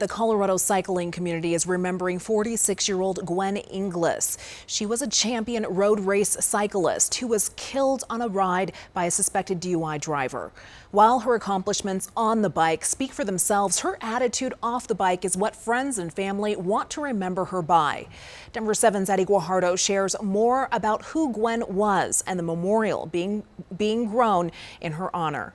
The Colorado cycling community is remembering 46-year-old Gwen Inglis. She was a champion road race cyclist who was killed on a ride by a suspected DUI driver. While her accomplishments on the bike speak for themselves, her attitude off the bike is what friends and family want to remember her by. Denver 7's GUAJARDO shares more about who Gwen was and the memorial being grown in her honor.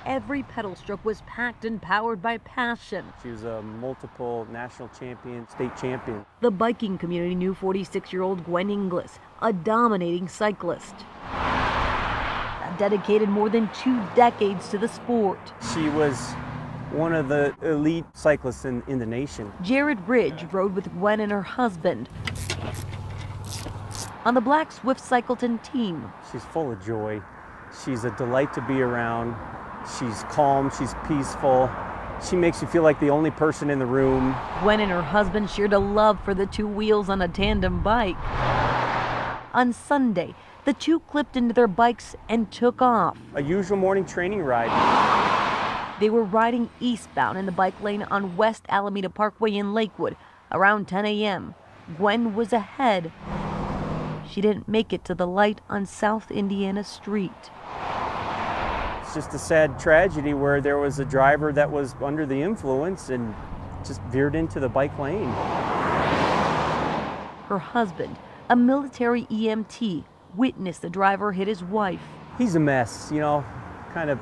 Every pedal stroke was packed and powered by passion. She was a multiple national champion, state champion. The biking community knew 46-year-old Gwen Inglis, a dominating cyclist that dedicated more than 2 decades to the sport. She was one of the elite cyclists in the nation. JEROD rode with Gwen and her husband on the Black Swift Cycleton team. She's full of joy. She's a delight to be around. She's calm, she's peaceful. She makes you feel like the only person in the room. Gwen and her husband shared a love for the 2 wheels on a tandem bike. On Sunday, the 2 clipped into their bikes and took off. A usual morning training ride. They were riding eastbound in the bike lane on West Alameda Parkway in Lakewood around 10 a.m. Gwen was ahead. She didn't make it to the light on South Indiana Street. It's just a sad tragedy where there was a driver that was under the influence and just veered into the bike lane. Her husband, a military EMT, witnessed the driver hit his wife. He's a mess, you know, kind of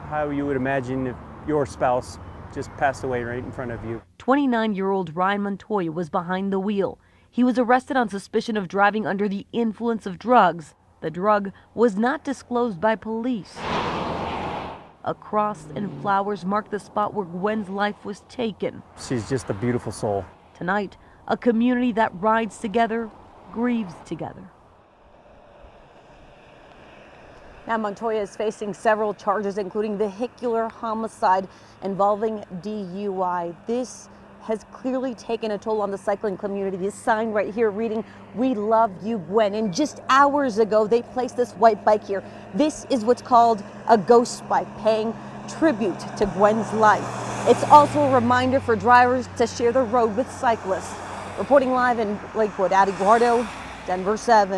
how you would imagine if your spouse just passed away right in front of you. 29-year-old Ryan Montoya was behind the wheel. He was arrested on suspicion of driving under the influence of drugs. The drug was not disclosed by police. A cross and flowers mark the spot where Gwen's life was taken. She's just a beautiful soul. Tonight, a community that rides together, grieves together. Now, Montoya is facing several charges, including vehicular homicide involving DUI. This has clearly taken a toll on the cycling community. This sign right here reading, "We love you, Gwen." And just hours ago, they placed this white bike here. This is what's called a ghost bike, paying tribute to Gwen's life. It's also a reminder for drivers to share the road with cyclists. Reporting live in Lakewood, GUAJARDO, Denver 7.